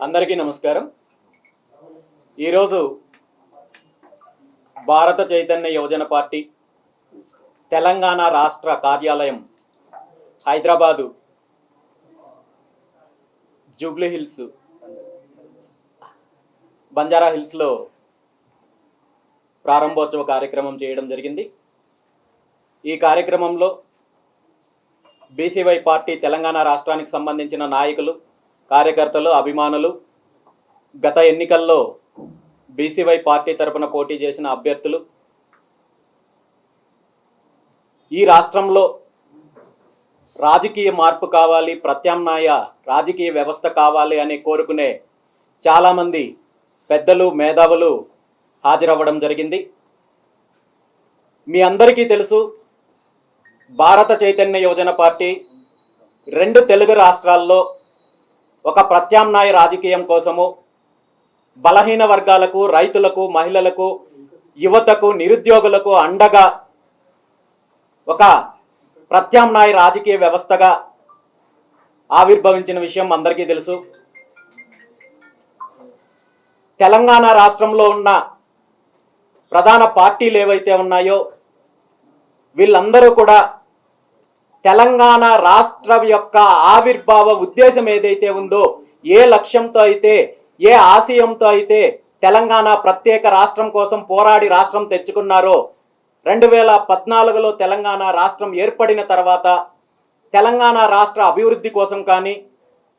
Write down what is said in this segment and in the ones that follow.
అందరికీ నమస్కారం. ఈరోజు భారత చైతన్య యువజన పార్టీ తెలంగాణ రాష్ట్ర కార్యాలయం హైదరాబాదు జూబ్లీ హిల్స్ బంజారా హిల్స్లో ప్రారంభోత్సవ కార్యక్రమం చేయడం జరిగింది. ఈ కార్యక్రమంలో బీసీవై పార్టీ తెలంగాణ రాష్ట్రానికి సంబంధించిన నాయకులు, కార్యకర్తలు, అభిమానులు, గత ఎన్నికల్లో బీసీవై పార్టీ తరపున పోటీ చేసిన అభ్యర్థులు, ఈ రాష్ట్రంలో రాజకీయ మార్పు కావాలి, ప్రత్యామ్నాయ రాజకీయ వ్యవస్థ కావాలి అని కోరుకునే చాలామంది పెద్దలు, మేధావులు హాజరవ్వడం జరిగింది. మీ అందరికీ తెలుసు, భారత చైతన్య యువజన పార్టీ 2 తెలుగు రాష్ట్రాల్లో ఒక ప్రత్యామ్నాయ రాజకీయం కోసము బలహీన వర్గాలకు, రైతులకు, మహిళలకు, యువతకు, నిరుద్యోగులకు అండగా ఒక ప్రత్యామ్నాయ రాజకీయ వ్యవస్థగా ఆవిర్భవించిన విషయం అందరికీ తెలుసు. తెలంగాణ రాష్ట్రంలో ఉన్న ప్రధాన పార్టీలు ఏవైతే ఉన్నాయో వీళ్ళందరూ కూడా తెలంగాణ రాష్ట్రం యొక్క ఆవిర్భావ ఉద్దేశం ఏదైతే ఉందో, ఏ లక్ష్యంతో అయితే, ఏ ఆశయంతో అయితే తెలంగాణ ప్రత్యేక రాష్ట్రం కోసం పోరాడి రాష్ట్రం తెచ్చుకున్నారో, 2014లో తెలంగాణ రాష్ట్రం ఏర్పడిన తర్వాత తెలంగాణ రాష్ట్ర అభివృద్ధి కోసం కానీ,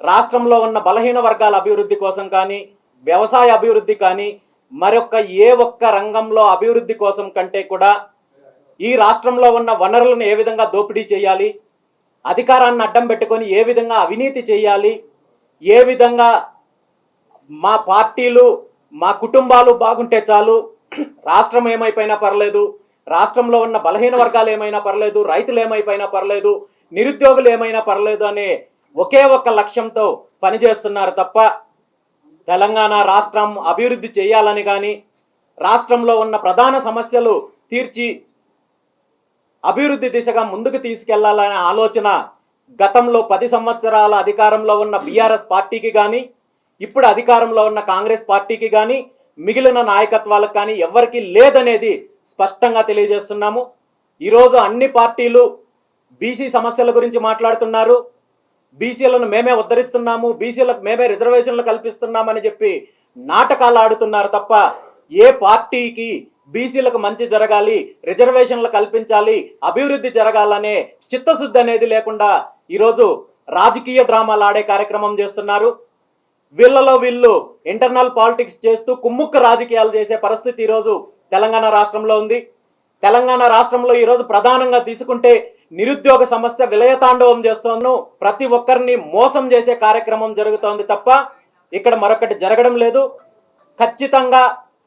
రాష్ట్రంలో ఉన్న బలహీన వర్గాల అభివృద్ధి కోసం కానీ, వ్యవసాయ అభివృద్ధి కానీ, మరొక ఏ ఒక్క రంగంలో అభివృద్ధి కోసం కంటే కూడా ఈ రాష్ట్రంలో ఉన్న వనరులను ఏ విధంగా దోపిడీ చేయాలి, అధికారాన్ని అడ్డం పెట్టుకొని ఏ విధంగా అవినీతి చేయాలి, ఏ విధంగా మా పార్టీలు, మా కుటుంబాలు బాగుంటే చాలు, రాష్ట్రం ఏమైపోయినా పర్లేదు, రాష్ట్రంలో ఉన్న బలహీన వర్గాలు ఏమైనా పర్లేదు, రైతులు ఏమైపోయినా పర్లేదు, నిరుద్యోగులు ఏమైనా పర్లేదు అనే ఒకే ఒక్క లక్ష్యంతో పనిచేస్తున్నారు తప్ప తెలంగాణ రాష్ట్రం అభివృద్ధి చేయాలని కానీ, రాష్ట్రంలో ఉన్న ప్రధాన సమస్యలు తీర్చి అభివృద్ధి దిశగా ముందుకు తీసుకెళ్లాలనే ఆలోచన గతంలో 10 సంవత్సరాల అధికారంలో ఉన్న బీఆర్ఎస్ పార్టీకి కానీ, ఇప్పుడు అధికారంలో ఉన్న కాంగ్రెస్ పార్టీకి కానీ, మిగిలిన నాయకత్వాలకు కానీ ఎవరికి లేదనేది స్పష్టంగా తెలియజేస్తున్నాము. ఈరోజు అన్ని పార్టీలు బీసీ సమస్యల గురించి మాట్లాడుతున్నారు. బీసీలను మేమే ఉద్ధరిస్తున్నాము, బీసీలకు మేమే రిజర్వేషన్లు కల్పిస్తున్నామని చెప్పి నాటకాలు ఆడుతున్నారు తప్ప ఏ పార్టీకి బీసీలకు మంచి జరగాలి, రిజర్వేషన్లు కల్పించాలి, అభివృద్ధి జరగాలనే చిత్తశుద్ధి అనేది లేకుండా ఈరోజు రాజకీయ డ్రామాలు ఆడే కార్యక్రమం చేస్తున్నారు. వీళ్ళలో వీళ్ళు ఇంటర్నల్ పాలిటిక్స్ చేస్తూ కుమ్ముక్క రాజకీయాలు చేసే పరిస్థితి ఈరోజు తెలంగాణ రాష్ట్రంలో ఉంది. తెలంగాణ రాష్ట్రంలో ఈరోజు ప్రధానంగా తీసుకుంటే నిరుద్యోగ సమస్య విలయతాండవం చేస్తోంది. ప్రతి ఒక్కరిని మోసం చేసే కార్యక్రమం జరుగుతోంది తప్ప ఇక్కడ మరొకటి జరగడం లేదు. ఖచ్చితంగా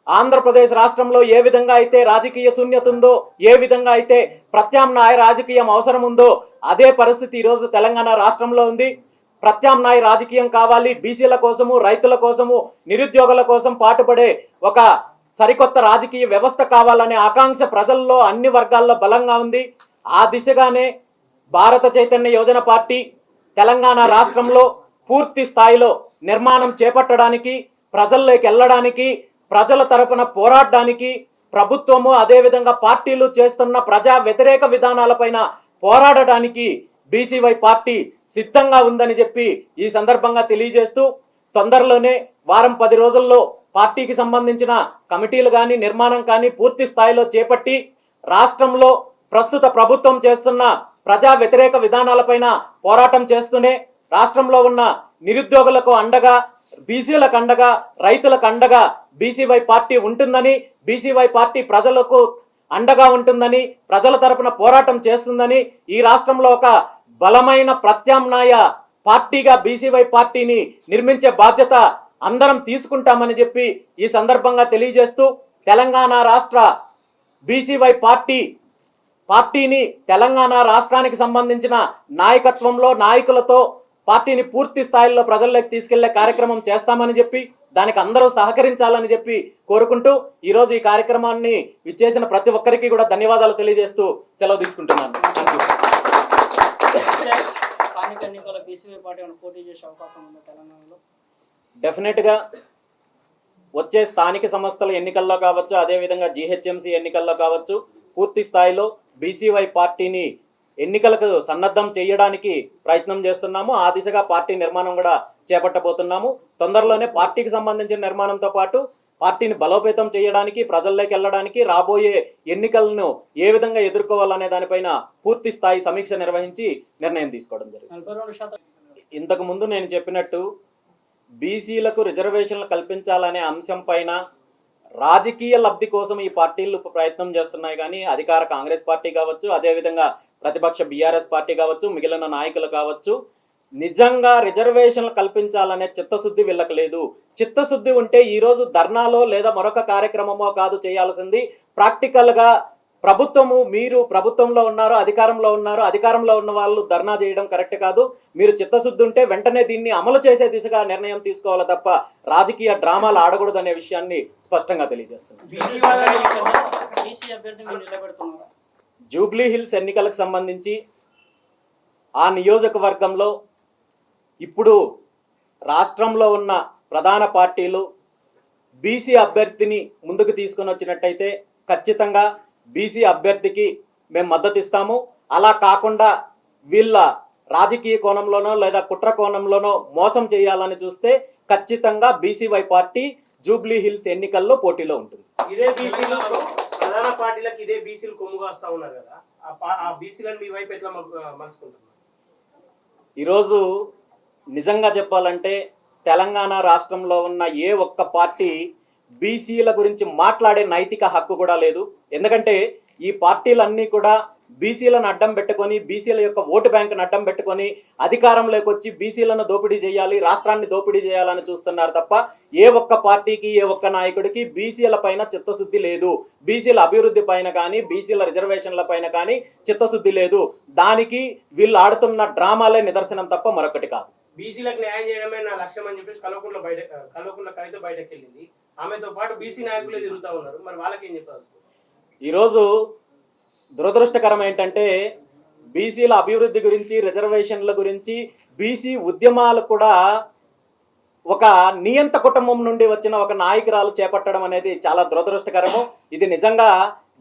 ఆంధ్రప్రదేశ్ రాష్ట్రంలో ఏ విధంగా అయితే రాజకీయ శూన్యత ఉందో, ఏ విధంగా అయితే ప్రత్యామ్నాయ రాజకీయం అవసరం ఉందో, అదే పరిస్థితి ఈరోజు తెలంగాణ రాష్ట్రంలో ఉంది. ప్రత్యామ్నాయ రాజకీయం కావాలి, బీసీల కోసము, రైతుల కోసము, నిరుద్యోగుల కోసం పాటుపడే ఒక సరికొత్త రాజకీయ వ్యవస్థ కావాలనే ఆకాంక్ష ప్రజల్లో అన్ని వర్గాల్లో బలంగా ఉంది. ఆ దిశగానే భారత చైతన్య యువజన పార్టీ తెలంగాణ రాష్ట్రంలో పూర్తి స్థాయిలో నిర్మాణం చేపట్టడానికి, ప్రజల్లోకి వెళ్ళడానికి, ప్రజల తరపున పోరాడడానికి, ప్రభుత్వము అదేవిధంగా పార్టీలు చేస్తున్న ప్రజా వ్యతిరేక విధానాలపైన పోరాడడానికి బీసీవై పార్టీ సిద్ధంగా ఉందని చెప్పి ఈ సందర్భంగా తెలియజేస్తూ, తొందరలోనే వారం 10 రోజుల్లో పార్టీకి సంబంధించిన కమిటీలు కానీ, నిర్మాణం కానీ పూర్తి స్థాయిలో చేపట్టి రాష్ట్రంలో ప్రస్తుత ప్రభుత్వం చేస్తున్న ప్రజా వ్యతిరేక విధానాలపైన పోరాటం చేస్తూనే రాష్ట్రంలో ఉన్న నిరుద్యోగులకు అండగా, బీసీలకు అండగా, రైతులకు అండగా బీసీవై పార్టీ ఉంటుందని, బీసీవై పార్టీ ప్రజలకు అండగా ఉంటుందని, ప్రజల తరపున పోరాటం చేస్తుందని, ఈ రాష్ట్రంలో ఒక బలమైన ప్రత్యామ్నాయ పార్టీగా బీసీవై పార్టీని నిర్మించే బాధ్యత అందరం తీసుకుంటామని చెప్పి ఈ సందర్భంగా తెలియజేస్తూ, తెలంగాణ రాష్ట్ర బీసీవై పార్టీని తెలంగాణ రాష్ట్రానికి సంబంధించిన నాయకత్వంలో, నాయకులతో పార్టీని పూర్తి స్థాయిలో ప్రజల్లోకి తీసుకెళ్లే కార్యక్రమం చేస్తామని చెప్పి, దానికి అందరూ సహకరించాలని చెప్పి కోరుకుంటూ ఈరోజు ఈ కార్యక్రమాన్ని విచ్చేసిన ప్రతి ఒక్కరికి కూడా ధన్యవాదాలు తెలియజేస్తూ సెలవు తీసుకుంటున్నాను. స్థానిక ఎన్నికల బీసీవై పార్టీ పోటీ చేసే అవకాశం ఉంది తెలంగాణలో? డెఫినెట్గా వచ్చే స్థానిక సంస్థల ఎన్నికల్లో కావచ్చు, అదేవిధంగా జీహెచ్ఎంసీ ఎన్నికల్లో కావచ్చు, పూర్తి స్థాయిలో బీసీవై పార్టీని ఎన్నికలకు సన్నద్ధం చేయడానికి ప్రయత్నం చేస్తున్నాము. ఆ దిశగా పార్టీ నిర్మాణం కూడా చేపట్టబోతున్నాము. తొందరలోనే పార్టీకి సంబంధించిన నిర్మాణంతో పాటు పార్టీని బలోపేతం చేయడానికి, ప్రజల్లోకి వెళ్ళడానికి, రాబోయే ఎన్నికలను ఏ విధంగా ఎదుర్కోవాలనే దానిపైన పూర్తి స్థాయి సమీక్ష నిర్వహించి నిర్ణయం తీసుకోవడం జరిగింది. ఇంతకు ముందు నేను చెప్పినట్టు బీసీలకు రిజర్వేషన్లు కల్పించాలనే అంశం పైన రాజకీయ లబ్ధి కోసం ఈ పార్టీలు ప్రయత్నం చేస్తున్నాయి. కానీ అధికార కాంగ్రెస్ పార్టీ కావచ్చు, అదేవిధంగా ప్రతిపక్ష బీఆర్ఎస్ పార్టీ కావచ్చు, మిగిలిన నాయకులు కావచ్చు, నిజంగా రిజర్వేషన్లు కల్పించాలనే చిత్తశుద్ధి వీళ్ళకి లేదు. చిత్తశుద్ధి ఉంటే ఈరోజు ధర్నాలో లేదా మరొక కార్యక్రమమో కాదు చేయాల్సింది. ప్రాక్టికల్గా మీరు ప్రభుత్వంలో ఉన్నారు, అధికారంలో ఉన్న వాళ్ళు ధర్నా చేయడం కరెక్ట్ కాదు. మీరు చిత్తశుద్ధి ఉంటే వెంటనే దీన్ని అమలు చేసే దిశగా నిర్ణయం తీసుకోవాలి తప్ప రాజకీయ డ్రామాలు ఆడకూడదు అనే విషయాన్ని స్పష్టంగా తెలియజేస్తుంది. జూబ్లీ హిల్స్ ఎన్నికలకు సంబంధించి ఆ నియోజకవర్గంలో ఇప్పుడు రాష్ట్రంలో ఉన్న ప్రధాన పార్టీలు బీసీ అభ్యర్థిని ముందుకు తీసుకొని వచ్చినట్టయితే ఖచ్చితంగా బీసీ అభ్యర్థికి మేము మద్దతు ఇస్తాము. అలా కాకుండా వీళ్ళ రాజకీయ కోణంలోనో లేదా కుట్ర కోణంలోనో మోసం చేయాలని చూస్తే ఖచ్చితంగా బీసీవై పార్టీ జూబ్లీ హిల్స్ ఎన్నికల్లో పోటీలో ఉంటుంది. ఇదే బీసీలు ప్రధాన పార్టీలకు ఇదే బీసీలు కొమ్ముగా వస్తా ఉన్నారు కదా, ఆ బీసీలను మీ వైపు ఎట్లా మలుచుకుంటున్నారు? ఈరోజు నిజంగా చెప్పాలంటే తెలంగాణ రాష్ట్రంలో ఉన్న ఏ ఒక్క పార్టీ బీసీల గురించి మాట్లాడే నైతిక హక్కు కూడా లేదు. ఎందుకంటే ఈ పార్టీలన్నీ కూడా బీసీలను అడ్డం పెట్టుకొని, బీసీల యొక్క ఓటు బ్యాంకును అడ్డం పెట్టుకొని అధికారంలోకి వచ్చి బీసీలను దోపిడీ చేయాలి, రాష్ట్రాన్ని దోపిడీ చేయాలని చూస్తున్నారు తప్ప ఏ ఒక్క పార్టీకి, ఏ ఒక్క నాయకుడికి బీసీల పైన చిత్తశుద్ధి లేదు. బీసీల అభివృద్ధి పైన కానీ, బీసీల రిజర్వేషన్ల పైన కానీ చిత్తశుద్ధి లేదు. దానికి వీళ్ళు ఆడుతున్న డ్రామాలే నిదర్శనం తప్ప మరొకటి కాదు. బీసీలకు న్యాయం చేయడమే నా లక్ష్యం అని చెప్పేసి కల్వకుంట్ల కవిత బయటకు వెళ్ళింది. ఆమెతో పాటు బీసీ నాయకులే తిరుగుతూ ఉన్నారు. మరి వాళ్ళకి ఏం చెప్పాలి? ఈరోజు దురదృష్టకరం ఏంటంటే బీసీల అభివృద్ధి గురించి, రిజర్వేషన్ల గురించి, బీసీ ఉద్యమాలు కూడా ఒక నియంత కుటుంబం నుండి వచ్చిన ఒక నాయకురాలు చేపట్టడం అనేది చాలా దురదృష్టకరము. ఇది నిజంగా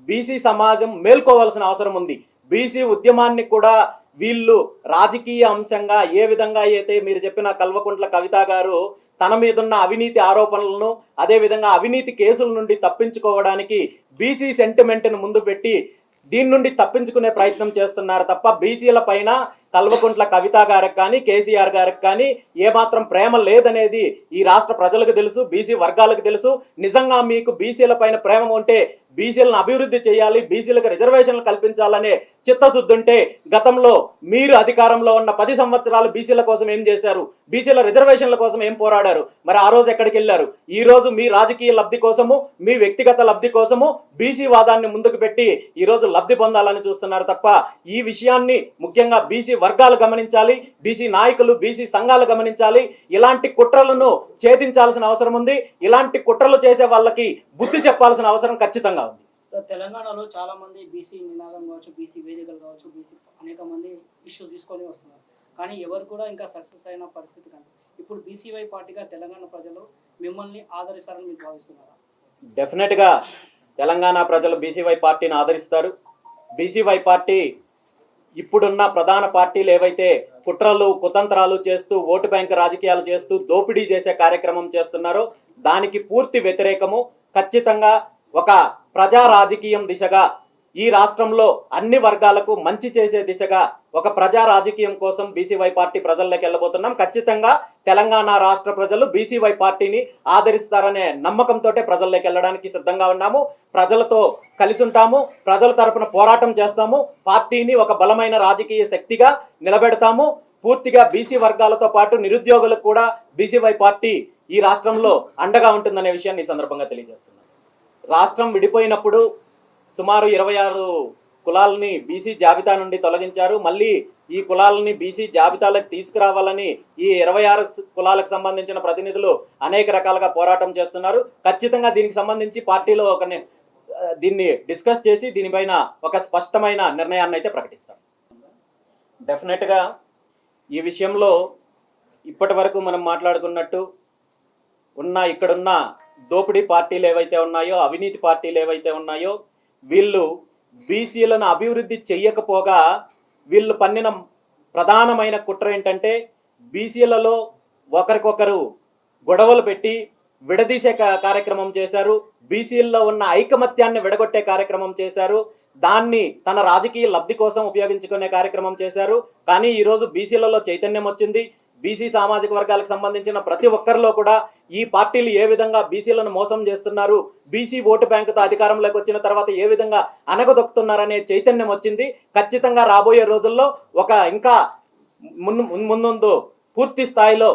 బీసీ సమాజం మేల్కోవాల్సిన అవసరం ఉంది. బీసీ ఉద్యమాన్ని కూడా వీళ్ళు రాజకీయ అంశంగా ఏ విధంగా అయితే మీరు చెప్పిన కల్వకుంట్ల కవిత గారు తన మీదున్న అవినీతి ఆరోపణలను, అదేవిధంగా అవినీతి కేసుల నుండి తప్పించుకోవడానికి బీసీ సెంటిమెంట్ను ముందు పెట్టి దీని నుండి తప్పించుకునే ప్రయత్నం చేస్తున్నారు తప్ప బీసీల పైన కల్వకుంట్ల కవిత గారికి కానీ, కేసీఆర్ గారికి కానీ ఏమాత్రం ప్రేమ లేదనేది ఈ రాష్ట్ర ప్రజలకు తెలుసు, బీసీ వర్గాలకు తెలుసు. నిజంగా మీకు బీసీల పైన ప్రేమ ఉంటే బీసీలను అభివృద్ధి చేయాలి, బీసీలకు రిజర్వేషన్లు కల్పించాలనే చిత్తశుద్ధి ఉంటే గతంలో మీరు అధికారంలో ఉన్న 10 సంవత్సరాలు బీసీల కోసం ఏం చేశారు? బీసీల రిజర్వేషన్ల కోసం ఏం పోరాడారు? మరి ఆ రోజు ఎక్కడికి వెళ్ళారు? ఈ రోజు మీ రాజకీయ లబ్ధి కోసము, మీ వ్యక్తిగత లబ్ధి కోసము బీసీ వాదాన్ని ముందుకు పెట్టి ఈరోజు లబ్ధి పొందాలని చూస్తున్నారు తప్ప ఈ విషయాన్ని ముఖ్యంగా బీసీ వర్గాలు గమనించాలి, బీసీ నాయకులు, బీసీ సంఘాలు గమనించాలి. ఇలాంటి కుట్రలను ఛేదించాల్సిన అవసరం ఉంది. ఇలాంటి కుట్రలు చేసే వాళ్ళకి బుద్ధి చెప్పాల్సిన అవసరం ఖచ్చితంగా ఉంది. తెలంగాణలో చాలా మంది బీసీ నినాదం కావచ్చు, బీసీ వేదికలు కావచ్చు, బీసీ అనేక మంది ఇష్యూ తీసుకొని వస్తున్నారు. కానీ ఎవరు కూడా ఇంకా సక్సెస్ అయిన పరిస్థితి కానీ ఇప్పుడు బీసీవై పార్టీగా తెలంగాణ ప్రజలు మిమ్మల్ని ఆదరిస్తారని మీరు భావిస్తున్నారా? డెఫినెట్గా తెలంగాణ ప్రజలు బీసీవై పార్టీని ఆదరిస్తారు. బీసీవై పార్టీ ఇప్పుడున్న ప్రధాన పార్టీలు ఏవైతే కుట్రలు, కుతంత్రాలు చేస్తూ, ఓటు బ్యాంక్ రాజకీయాలు చేస్తూ దోపిడీ చేసే కార్యక్రమం చేస్తున్నారో దానికి పూర్తి వ్యతిరేకము. ఖచ్చితంగా ఒక ప్రజా రాజకీయం దిశగా ఈ రాష్ట్రంలో అన్ని వర్గాలకు మంచి చేసే దిశగా ఒక ప్రజా రాజకీయం కోసం బీసీవై పార్టీ ప్రజల్లోకి వెళ్ళబోతున్నాం. ఖచ్చితంగా తెలంగాణ రాష్ట్ర ప్రజలు బీసీవై పార్టీని ఆదరిస్తారనే నమ్మకంతో ప్రజల్లోకి వెళ్ళడానికి సిద్ధంగా ఉన్నాము. ప్రజలతో కలిసి ఉంటాము, ప్రజల తరపున పోరాటం చేస్తాము, పార్టీని ఒక బలమైన రాజకీయ శక్తిగా నిలబెడతాము. పూర్తిగా బీసీ వర్గాలతో పాటు నిరుద్యోగులకు కూడా బీసీవై పార్టీ ఈ రాష్ట్రంలో అండగా ఉంటుందనే విషయాన్ని ఈ సందర్భంగా తెలియజేస్తున్నాను. రాష్ట్రం విడిపోయినప్పుడు సుమారు 26 కులాలని బీసీ జాబితా నుండి తొలగించారు. మళ్ళీ ఈ కులాలని బీసీ జాబితాలకు తీసుకురావాలని ఈ 26 కులాలకు సంబంధించిన ప్రతినిధులు అనేక రకాలుగా పోరాటం చేస్తున్నారు. ఖచ్చితంగా దీనికి సంబంధించి పార్టీలో దీన్ని డిస్కస్ చేసి దీనిపైన ఒక స్పష్టమైన నిర్ణయాన్ని అయితే ప్రకటిస్తాం. డెఫినెట్గా ఈ విషయంలో ఇప్పటి వరకు మనం మాట్లాడుకున్నట్టు ఇక్కడున్న దోపిడీ పార్టీలు ఏవైతే ఉన్నాయో, అవినీతి పార్టీలు ఏవైతే ఉన్నాయో, వీళ్ళు బీసీలను అభివృద్ధి చెయ్యకపోగా వీళ్ళు పన్నిన ప్రధానమైన కుట్ర ఏంటంటే బీసీలలో ఒకరికొకరు గొడవలు పెట్టి విడదీసే కార్యక్రమం చేశారు. బీసీల్లో ఉన్న ఐకమత్యాన్ని విడగొట్టే కార్యక్రమం చేశారు. దాన్ని తన రాజకీయ లబ్ధి కోసం ఉపయోగించుకునే కార్యక్రమం చేశారు. కానీ ఈరోజు బీసీలలో చైతన్యం వచ్చింది. బీసీ సామాజిక వర్గాలకు సంబంధించిన ప్రతి ఒక్కరిలో కూడా ఈ పార్టీలు ఏ విధంగా బీసీలను మోసం చేస్తున్నారు, బీసీ ఓటు బ్యాంకుతో అధికారంలోకి వచ్చిన తర్వాత ఏ విధంగా అనగదొక్కుతున్నారనే చైతన్యం వచ్చింది. ఖచ్చితంగా రాబోయే రోజుల్లో ఇంకా ముందు పూర్తి స్థాయిలో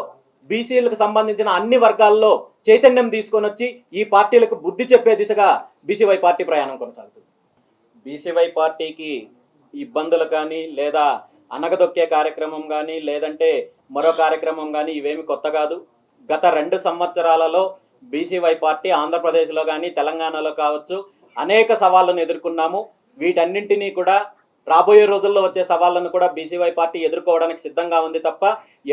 బీసీలకు సంబంధించిన అన్ని వర్గాల్లో చైతన్యం తీసుకొని వచ్చి ఈ పార్టీలకు బుద్ధి చెప్పే దిశగా బీసీవై పార్టీ ప్రయాణం కొనసాగుతుంది. బీసీవై పార్టీకి ఇబ్బందులు కానీ లేదా అనగదొక్కే కార్యక్రమం కానీ లేదంటే మరో కార్యక్రమం కానీ ఇవేమి కొత్త కాదు. గత 2 సంవత్సరాలలో బీసీవై పార్టీ ఆంధ్రప్రదేశ్లో కానీ తెలంగాణలో కావచ్చు అనేక సవాళ్ళను ఎదుర్కొన్నాము. వీటన్నింటినీ కూడా రాబోయే రోజుల్లో వచ్చే సవాళ్ళను కూడా బీసీవై పార్టీ ఎదుర్కోవడానికి సిద్ధంగా ఉంది తప్ప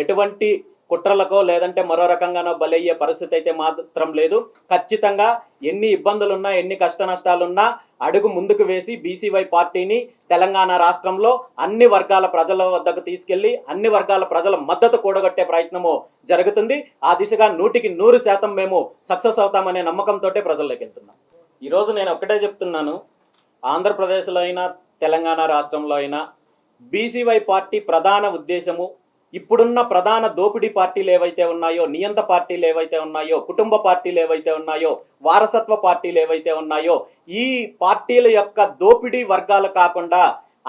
ఎటువంటి కుట్రలకో లేదంటే మరో రకంగానో బలయ్యే పరిస్థితి అయితే మాత్రం లేదు. ఖచ్చితంగా ఎన్ని ఇబ్బందులున్నా ఎన్ని కష్ట నష్టాలున్నా అడుగు ముందుకు వేసి బీసీవై పార్టీని తెలంగాణ రాష్ట్రంలో అన్ని వర్గాల ప్రజల వద్దకు తీసుకెళ్లి అన్ని వర్గాల ప్రజల మద్దతు కూడగట్టే ప్రయత్నము జరుగుతుంది. ఆ దిశగా 100% మేము సక్సెస్ అవుతామనే నమ్మకంతో ప్రజల్లోకి వెళ్తున్నాం. ఈరోజు నేను ఒక్కటే చెప్తున్నాను, ఆంధ్రప్రదేశ్లో అయినా తెలంగాణ రాష్ట్రంలో అయినా బీసీవై పార్టీ ప్రధాన ఉద్దేశము ఇప్పుడున్న ప్రధాన దోపిడీ పార్టీలు ఏవైతే ఉన్నాయో, నియంత పార్టీలు ఏవైతే ఉన్నాయో, కుటుంబ పార్టీలు ఏవైతే ఉన్నాయో, వారసత్వ పార్టీలు ఏవైతే ఉన్నాయో, ఈ పార్టీల యొక్క దోపిడీ వర్గాలు కాకుండా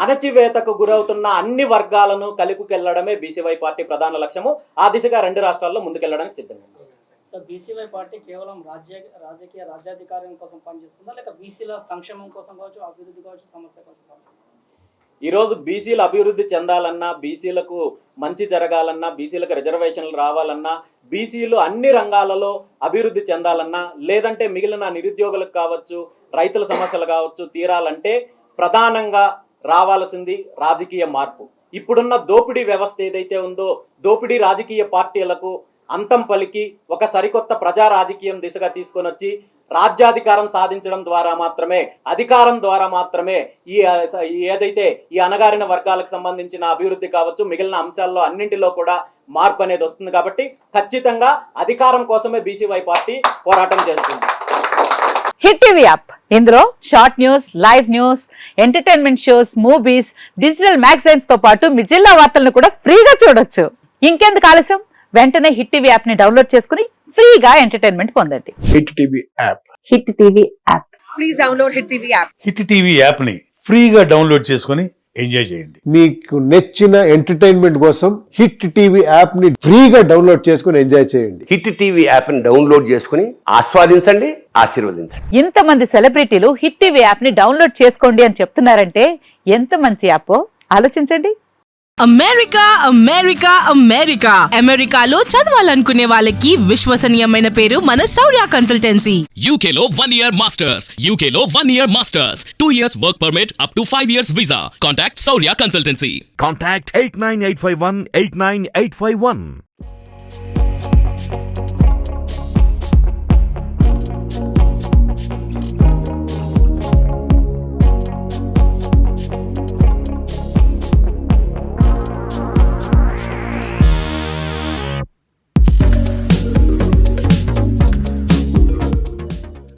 అణచివేతకు గురవుతున్న అన్ని వర్గాలను కలుపుకెళ్లడమే బీసీవై పార్టీ ప్రధాన లక్ష్యము. ఆ దిశగా 2 రాష్ట్రాల్లో ముందుకెళ్లడానికి సిద్ధంగా ఉంది. సో బీసీవై పార్టీ కేవలం రాజకీయ రాజ్యాధికారం కోసం పనిచేస్తుందా, లేక బీసీల సంక్షేమం కోసం కావచ్చు, అభివృద్ధి కావచ్చు, సమస్య కోసం కావచ్చు? ఈరోజు బీసీలు అభివృద్ధి చెందాలన్నా, బీసీలకు మంచి జరగాలన్నా, బీసీలకు రిజర్వేషన్లు రావాలన్నా, బీసీలు అన్ని రంగాలలో అభివృద్ధి చెందాలన్నా, లేదంటే మిగిలిన నిరుద్యోగులకు కావచ్చు, రైతుల సమస్యలు కావచ్చు తీరాలంటే ప్రధానంగా రావాల్సింది రాజకీయ మార్పు. ఇప్పుడున్న దోపిడీ వ్యవస్థ ఏదైతే ఉందో, దోపిడీ రాజకీయ పార్టీలకు అంతం పలికి ఒక సరికొత్త ప్రజా రాజకీయం దిశగా తీసుకొని వచ్చి రాజ్యాధికారం సాధించడం ద్వారా మాత్రమే, అధికారం ద్వారా మాత్రమే ఏదైతే ఈ అణగారిన వర్గాలకు సంబంధించిన అభివృద్ధి కావచ్చు, మిగిలిన అంశాల్లో అన్నింటిలో కూడా మార్పు అనేది వస్తుంది. కాబట్టి ఖచ్చితంగా అధికారం కోసమే బీసీవై పార్టీ పోరాటం చేస్తుంది. హిట్ టీవీ యాప్, ఇందులో short news, live news, entertainment shows, movies, digital magazines తో పాటు మీ జిల్లా వార్తలను కూడా ఫ్రీగా చూడొచ్చు. ఇంకెందుకు ఆలస్యం, వెంటనే హిట్ టీవీ యాప్ ని డౌన్లోడ్ చేసుకుని ఫ్రీగా ఎంటర్టైన్మెంట్ పొందండి. Hit TV app. Hit TV app. Please download hit TV app. Hit TV app ని ఫ్రీగా డౌన్లోడ్ చేసుకుని ఎంజాయ్ చేయండి. మీకు నచ్చిన ఎంటర్టైన్మెంట్ కోసం హిట్ టీవీ యాప్ ని ఫ్రీగా డౌన్లోడ్ చేసుకుని ఎంజాయ్ చేయండి. హిట్ టీవీ యాప్ ని డౌన్లోడ్ చేసుకుని ఆస్వాదించండి, ఆశీర్వదించండి. ఇంతమంది సెలబ్రిటీలు హిట్ టీవీ యాప్ ని డౌన్లోడ్ చేసుకోండి అని చెప్తున్నారంటే ఎంత మంచి యాప్ ఆలోచించండి. అమెరికా అమెరికా అమెరికా అమెరికాలో చదవాలనుకునే వాళ్ళకి విశ్వసనీయమైన పేరు మన శౌర్య కన్సల్టెన్సీ. UK లో 1 year masters. UK లో 1 year masters. 2 years work permit up to 5 years visa. Contact Saurya Consultancy. Contact 89851 89851.